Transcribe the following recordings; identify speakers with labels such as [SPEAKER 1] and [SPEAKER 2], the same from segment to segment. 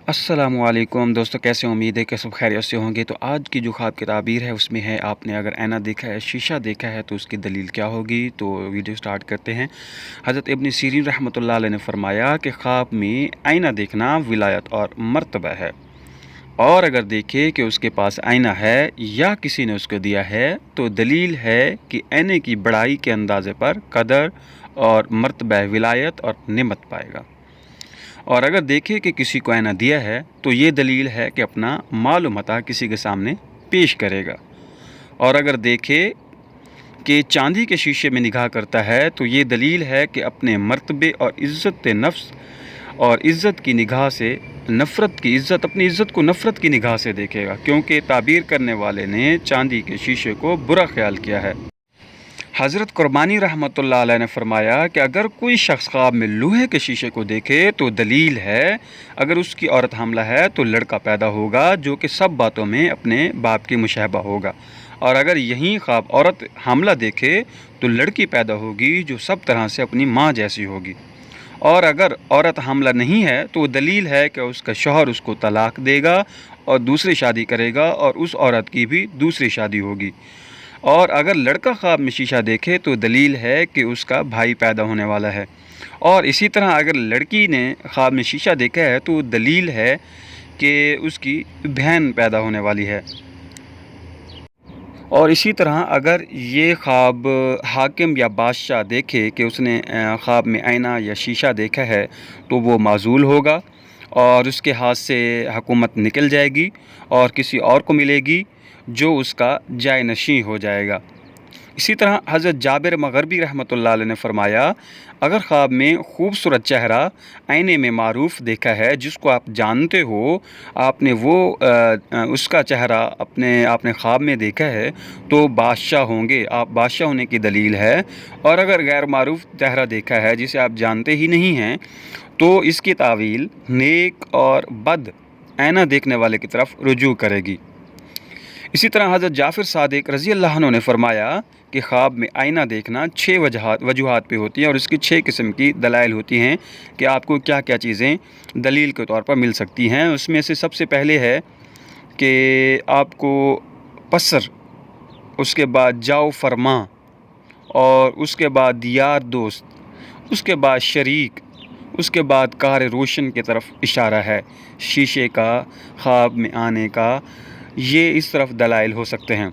[SPEAKER 1] अस्सलामुअलैकुम दोस्तों, कैसे उम्मीद है कि सब खैरियत से होंगे। तो आज की जो ख्वाब की ताबीर है उसमें है, आपने अगर आईना देखा है, शीशा देखा है, तो उसकी दलील क्या होगी। तो वीडियो स्टार्ट करते हैं। हज़रत इब्न सीरीन रहमतुल्लाह अलैह ने फरमाया कि ख्वाब में आईना देखना विलायत और मर्तबा है, और अगर देखे कि उसके पास आईना है या किसी ने उसको दिया है तो दलील है कि आईने की बड़ाई के अंदाज़े पर कदर और मर्तबा विलायत और नेमत पाएगा। और अगर देखे कि किसी को आईना दिया है तो ये दलील है कि अपना माल व मता किसी के सामने पेश करेगा। और अगर देखे कि चांदी के शीशे में निगाह करता है तो ये दलील है कि अपने मर्तबे और इज़्ज़त नफ्स और इज़्ज़त की निगाह से अपनी इज़्ज़त को नफ़रत की निगाह से देखेगा, क्योंकि ताबीर करने वाले ने चांदी के शीशे को बुरा ख्याल किया है। हज़रत कुरबानी रहमतुल्लाह अलैह ने फरमाया कि अगर कोई शख्स ख्वाब में लोहे के शीशे को देखे तो दलील है, अगर उसकी औरत हामला है तो लड़का पैदा होगा जो कि सब बातों में अपने बाप की मुशाबा होगा, और अगर यही ख्वाब औरत हामला देखे तो लड़की पैदा होगी जो सब तरह से अपनी माँ जैसी होगी। और अगर औरत हामला नहीं है तो दलील है कि उसका शौहर उसको तलाक देगा और दूसरी शादी करेगा, और उस औरत की भी दूसरी शादी होगी। और अगर लड़का ख्वाब में शीशा देखे तो दलील है कि उसका भाई पैदा होने वाला है। और इसी तरह अगर लड़की ने ख्वाब में शीशा देखा है तो दलील है कि उसकी बहन पैदा होने वाली है। और इसी तरह अगर ये ख्वाब हाकिम या बादशाह देखे कि उसने ख्वाब में आईना या शीशा देखा है तो वो माज़ूल होगा और उसके हाथ से हुकूमत निकल जाएगी और किसी और को मिलेगी जो उसका जायनशीं हो जाएगा। इसी तरह हज़रत जाबिर मग़रिबी रहमतुल्लाह अलैह ने फरमाया, अगर ख्वाब में खूबसूरत चेहरा आईने में मारूफ़ देखा है जिसको आप जानते हो, आपने उसका चेहरा आपने ख्वाब में देखा है तो बादशाह होंगे, आप बादशाह होने की दलील है। और अगर गैर मारूफ़ चेहरा देखा है जिसे आप जानते ही नहीं हैं तो इसकी तावील नेक और बद आईना देखने वाले की तरफ रुजू करेगी। इसी तरह हज़रत जाफ़िर सादिक रज़ी अल्लाह अन्हु ने फरमाया कि ख्वाब में आईना देखना 6 वजूहात पे होती है, और इसकी 6 किस्म की दलाइल होती हैं कि आपको क्या क्या चीज़ें दलील के तौर पर मिल सकती हैं। उसमें से सबसे पहले है कि आपको पसर, उसके बाद जाओ फरमा, और उसके बाद यार दोस्त, उसके बाद शरीक, उसके बाद कार रोशन की तरफ इशारा है शीशे का ख्वाब में आने का। ये इस तरफ दलाइल हो सकते हैं।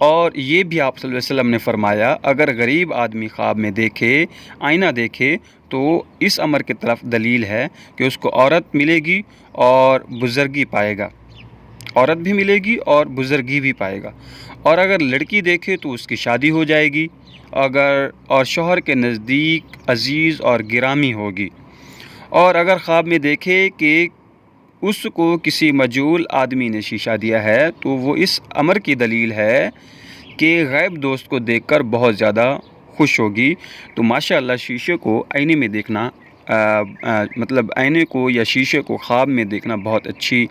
[SPEAKER 1] और ये भी आप सल्लल्लाहु अलैहि वसल्लम ने फरमाया, अगर गरीब आदमी ख्वाब में देखे आईना देखे तो इस अमर की तरफ दलील है कि उसको औरत मिलेगी और बुज़ुर्गी पाएगा, औरत भी मिलेगी और बुज़ुर्गी भी पाएगा। और अगर लड़की देखे तो उसकी शादी हो जाएगी, और शौहर के नज़दीक अजीज़ और गिरामी होगी। और अगर ख्वाब में देखे कि उसको किसी मजूल आदमी ने शीशा दिया है तो वो इस अमर की दलील है कि गैब दोस्त को देखकर बहुत ज़्यादा खुश होगी। तो माशाअल्लाह शीशे को आईने में देखना मतलब आईने को या शीशे को ख्वाब में देखना बहुत अच्छी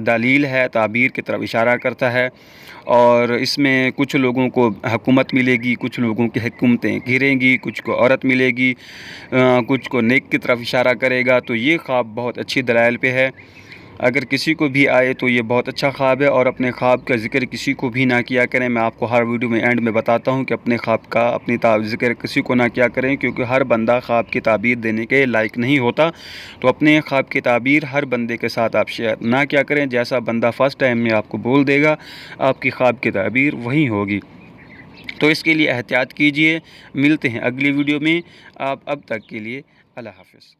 [SPEAKER 1] दलील है, ताबीर की तरफ इशारा करता है। और इसमें कुछ लोगों को हुकूमत मिलेगी, कुछ लोगों की हुकूमतें गिरेंगी, कुछ को औरत मिलेगी, कुछ को नेक की तरफ इशारा करेगा। तो ये ख्वाब बहुत अच्छी दलाइल पे है। अगर किसी को भी आए तो ये बहुत अच्छा ख्वाब है। और अपने ख्वाब का ज़िक्र किसी को भी ना किया करें। मैं आपको हर वीडियो में एंड में बताता हूँ कि अपने ख्वाब का ज़िक्र किसी को ना किया करें, क्योंकि हर बंदा ख्वाब की ताबीर देने के लायक नहीं होता। तो अपने ख्वाब की ताबीर हर बंदे के साथ आप शेयर ना किया करें। जैसा बंदा फ़र्स्ट टाइम में आपको बोल देगा, आपकी ख्वाब की ताबीर वही होगी। तो इसके लिए एहतियात कीजिए। मिलते हैं अगली वीडियो में। आप अब तक के लिए अल्लाह हाफ़िज़।